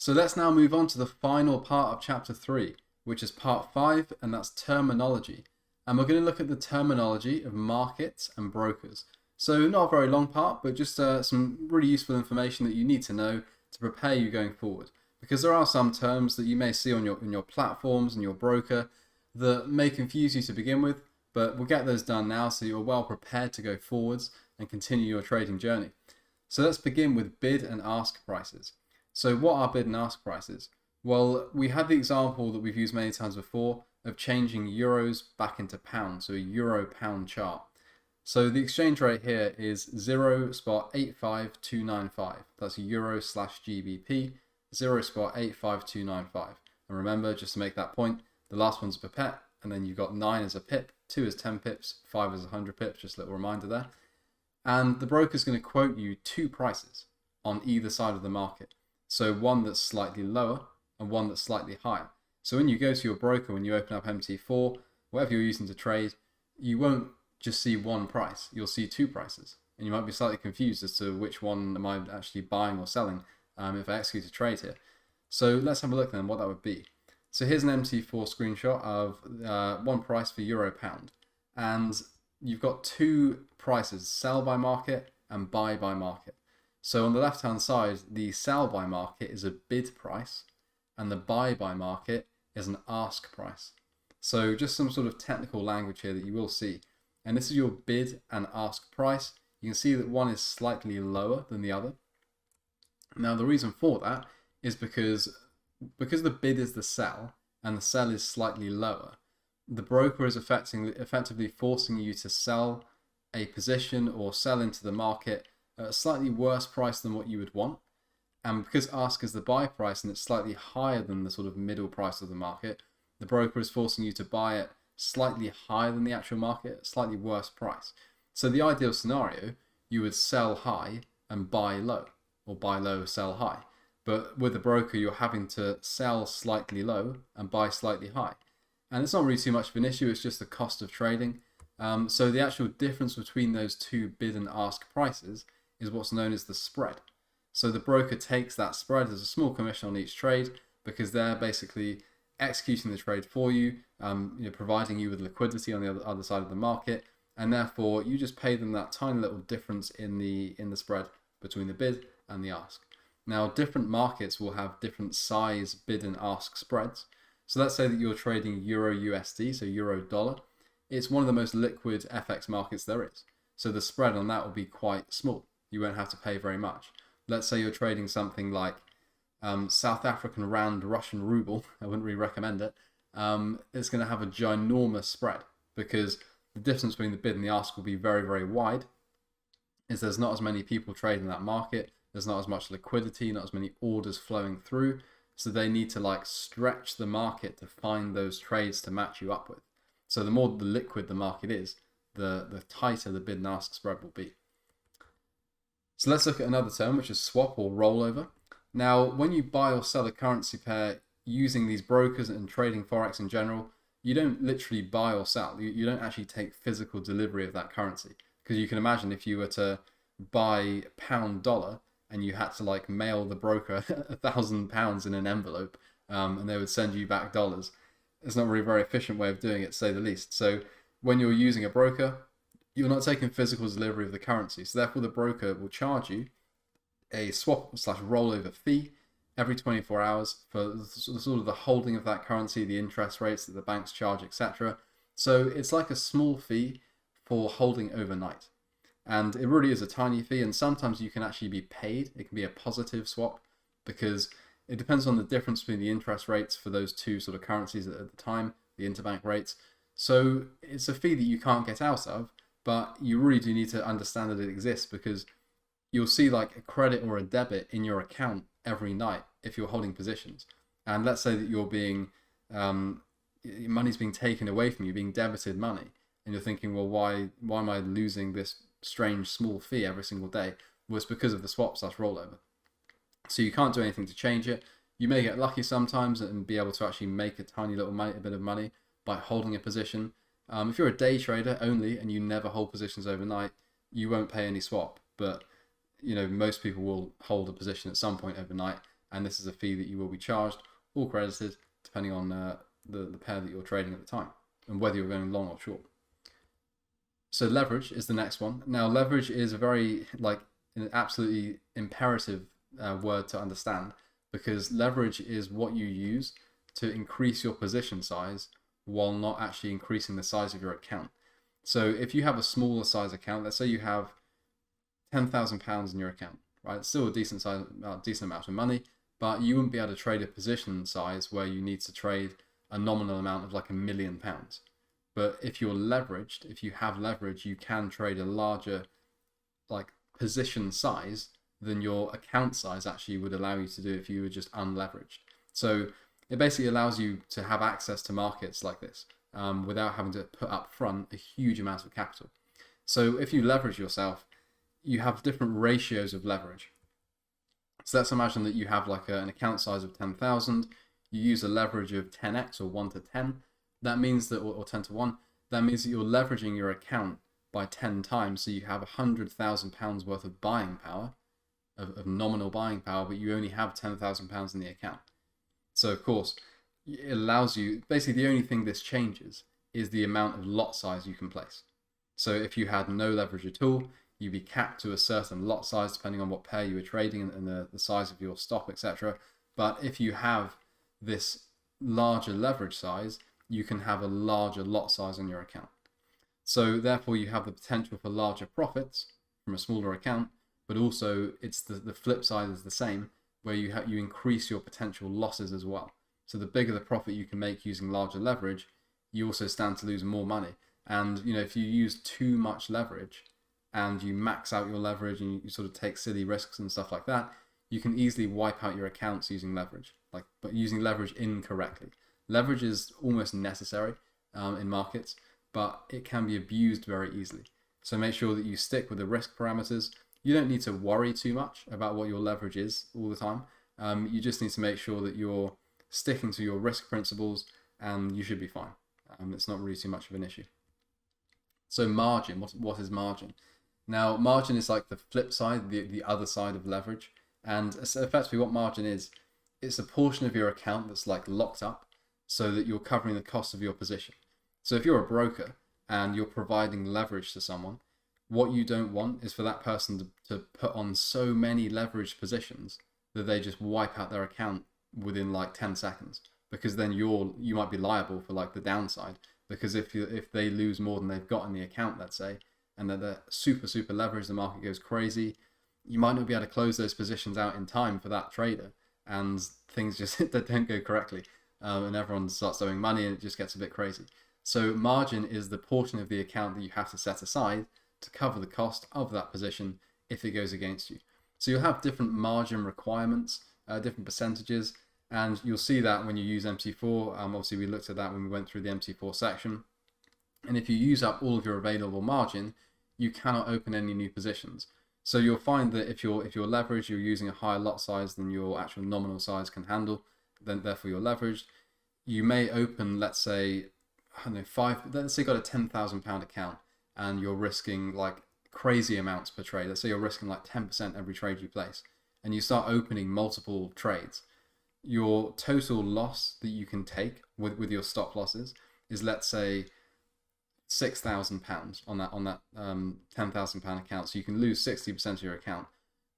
So let's now move on to the final part of chapter 3, which is part 5, and that's terminology. And we're going to look at the terminology of markets and brokers. So not a very long part, but just some really useful information that you need to know to prepare you going forward. Because there are some terms that you may see on your platforms and your broker that may confuse you to begin with, but we'll get those done now so you're well prepared to go forwards and continue your trading journey. So let's begin with bid and ask prices. So what are bid and ask prices? Well, we had the example that we've used many times before of changing euros back into pounds, so a euro-pound chart. So the exchange rate here is 0.85295. That's euro/GBP, 0.85295. And remember, just to make that point, the last one's a pipette, and then you've got 9 as a pip, 2 as 10 pips, 5 as 100 pips, just a little reminder there. And the broker's going to quote you 2 prices on either side of the market. So one that's slightly lower and one that's slightly higher. So when you go to your broker, when you open up MT4, whatever you're using to trade, you won't just see one price, you'll see 2 prices. And you might be slightly confused as to which one am I actually buying or selling if I execute a trade here. So let's have a look then what that would be. So here's an MT4 screenshot of one price for euro pound. And you've got 2 prices, sell by market and buy by market. So on the left hand side, the sell by market is a bid price and the buy by market is an ask price. So just some sort of technical language here that you will see. And this is your bid and ask price. You can see that one is slightly lower than the other. Now the reason for that is because the bid is the sell and the sell is slightly lower, the broker is effectively forcing you to sell a position or sell into the market at a slightly worse price than what you would want. And because ask is the buy price and it's slightly higher than the sort of middle price of the market, the broker is forcing you to buy it slightly higher than the actual market, at a slightly worse price. So the ideal scenario, you would sell high and buy low, or buy low, sell high. But with the broker, you're having to sell slightly low and buy slightly high. And it's not really too much of an issue, it's just the cost of trading. So the actual difference between those 2 bid and ask prices is what's known as the spread. So the broker takes that spread as a small commission on each trade because they're basically executing the trade for you, providing you with liquidity on the other side of the market, and therefore you just pay them that tiny little difference in the spread between the bid and the ask. Now different markets will have different size bid and ask spreads. So let's say that you're trading Euro USD, so Euro dollar. It's one of the most liquid FX markets there is. So the spread on that will be quite small. You won't have to pay very much. Let's say you're trading something like South African Rand, Russian Ruble. I wouldn't really recommend it. It's going to have a ginormous spread because the difference between the bid and the ask will be very, very wide. Is there's not as many people trading that market. There's not as much liquidity, not as many orders flowing through. So they need to stretch the market to find those trades to match you up with. So the more liquid the market is, the tighter the bid and ask spread will be. So let's look at another term, which is swap or rollover. Now, when you buy or sell a currency pair using these brokers and trading Forex in general, you don't literally buy or sell. You don't actually take physical delivery of that currency. Because you can imagine if you were to buy pound dollar and you had to mail the broker £1,000 in an envelope and they would send you back dollars. It's not really a very efficient way of doing it, to say the least. So when you're using a broker, you're not taking physical delivery of the currency. So therefore the broker will charge you a swap/rollover fee every 24 hours for sort of the holding of that currency, the interest rates that the banks charge, etc. So it's like a small fee for holding overnight. And it really is a tiny fee, and sometimes you can actually be paid. It can be a positive swap because it depends on the difference between the interest rates for those 2 sort of currencies at the time, the interbank rates. So it's a fee that you can't get out of, but you really do need to understand that it exists because you'll see a credit or a debit in your account every night if you're holding positions. And let's say that you're being, money's being taken away from you, being debited money, and you're thinking, well, why am I losing this strange small fee every single day? Well, it's because of the swap/rollover. So you can't do anything to change it. You may get lucky sometimes and be able to actually make a tiny little money, a bit of money by holding a position. If you're a day trader only and you never hold positions overnight, you won't pay any swap. But most people will hold a position at some point overnight, and this is a fee that you will be charged or credited depending on the pair that you're trading at the time and whether you're going long or short. So leverage is the next one. Now leverage is a very an absolutely imperative word to understand, because leverage is what you use to increase your position size while not actually increasing the size of your account. So if you have a smaller size account, let's say you have £10,000 in your account, right? It's still a decent amount of money, but you wouldn't be able to trade a position size where you need to trade a nominal amount of like £1 million. But if you're leveraged, if you have leverage, you can trade a larger position size than your account size actually would allow you to do if you were just unleveraged. So it basically allows you to have access to markets like this without having to put up front a huge amount of capital. So if you leverage yourself, you have different ratios of leverage. So let's imagine that you have an account size of 10,000. You use a leverage of 10x or 1 to 10. That means that, or 10 to 1, that means that you're leveraging your account by 10 times. So you have £100,000 worth of buying power, of nominal buying power, but you only have £10,000 in the account. So of course, it allows you, basically the only thing this changes is the amount of lot size you can place. So if you had no leverage at all, you'd be capped to a certain lot size depending on what pair you were trading and the size of your stop, etc. But if you have this larger leverage size, you can have a larger lot size on your account. So therefore you have the potential for larger profits from a smaller account, but also it's the flip side is the same, where you increase your potential losses as well. So the bigger the profit you can make using larger leverage, you also stand to lose more money. And if you use too much leverage and you max out your leverage and you sort of take silly risks and stuff like that, you can easily wipe out your accounts using leverage, but using leverage incorrectly. Leverage is almost necessary in markets, but it can be abused very easily. So make sure that you stick with the risk parameters. You don't need to worry too much about what your leverage is all the time. You just need to make sure that you're sticking to your risk principles, and you should be fine. It's not really too much of an issue. So margin, what is margin? Now, margin is like the flip side, the other side of leverage. And effectively what margin is, it's a portion of your account that's locked up so that you're covering the cost of your position. So if you're a broker and you're providing leverage to someone, what you don't want is for that person to put on so many leveraged positions that they just wipe out their account within 10 seconds, because then you might be liable for the downside, because if they lose more than they've got in the account, let's say, and that they're super leveraged, the market goes crazy, you might not be able to close those positions out in time for that trader, and things just they don't go correctly, and everyone starts owing money and it just gets a bit crazy. So margin is the portion of the account that you have to set aside to cover the cost of that position if it goes against you. So you'll have different margin requirements, different percentages, and you'll see that when you use MC4. Obviously we looked at that when we went through the MC4 section. And if you use up all of your available margin, you cannot open any new positions. So you'll find that if you're leveraged, you're using a higher lot size than your actual nominal size can handle, then therefore you're leveraged. You may open, let's say, let's say you got a £10,000 account and you're risking crazy amounts per trade. Let's say you're risking 10% every trade you place, and you start opening multiple trades. Your total loss that you can take with your stop losses is, let's say, £6,000 on that £10,000 account. So you can lose 60% of your account,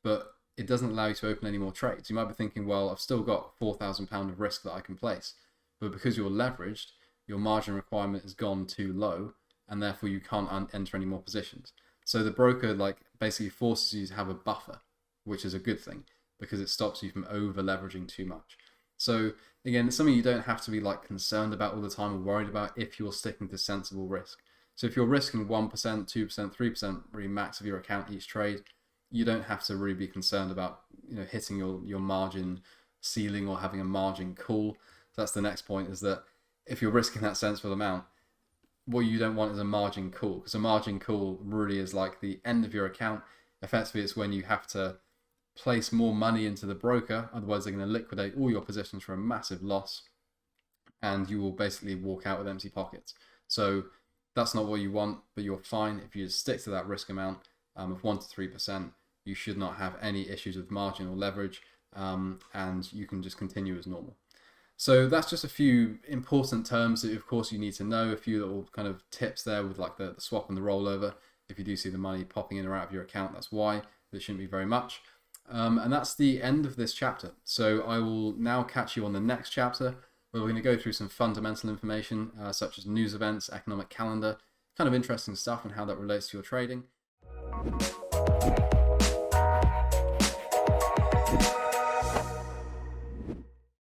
but it doesn't allow you to open any more trades. You might be thinking, well, I've still got £4,000 of risk that I can place, but because you're leveraged, your margin requirement has gone too low, and therefore you can't enter any more positions. So the broker basically forces you to have a buffer, which is a good thing because it stops you from over leveraging too much. So again, it's something you don't have to be concerned about all the time or worried about if you're sticking to sensible risk. So if you're risking 1%, 2%, 3% really max of your account each trade, you don't have to really be concerned about hitting your margin ceiling or having a margin call. So that's the next point, is that if you're risking that sensible amount, what you don't want is a margin call, because a margin call really is the end of your account. Effectively, it's when you have to place more money into the broker, otherwise they're going to liquidate all your positions for a massive loss, and you will basically walk out with empty pockets. So that's not what you want, but you're fine if you just stick to that risk amount of 1 to 3%. You should not have any issues with margin or leverage, and you can just continue as normal. So that's just a few important terms that, of course, you need to know. A few little kind of tips there with like the swap and the rollover. If you do see the money popping in or out of your account, that's why. It shouldn't be very much. And that's the end of this chapter. So I will now catch you on the next chapter, where we're going to go through some fundamental information, such as news events, economic calendar, kind of interesting stuff and how that relates to your trading.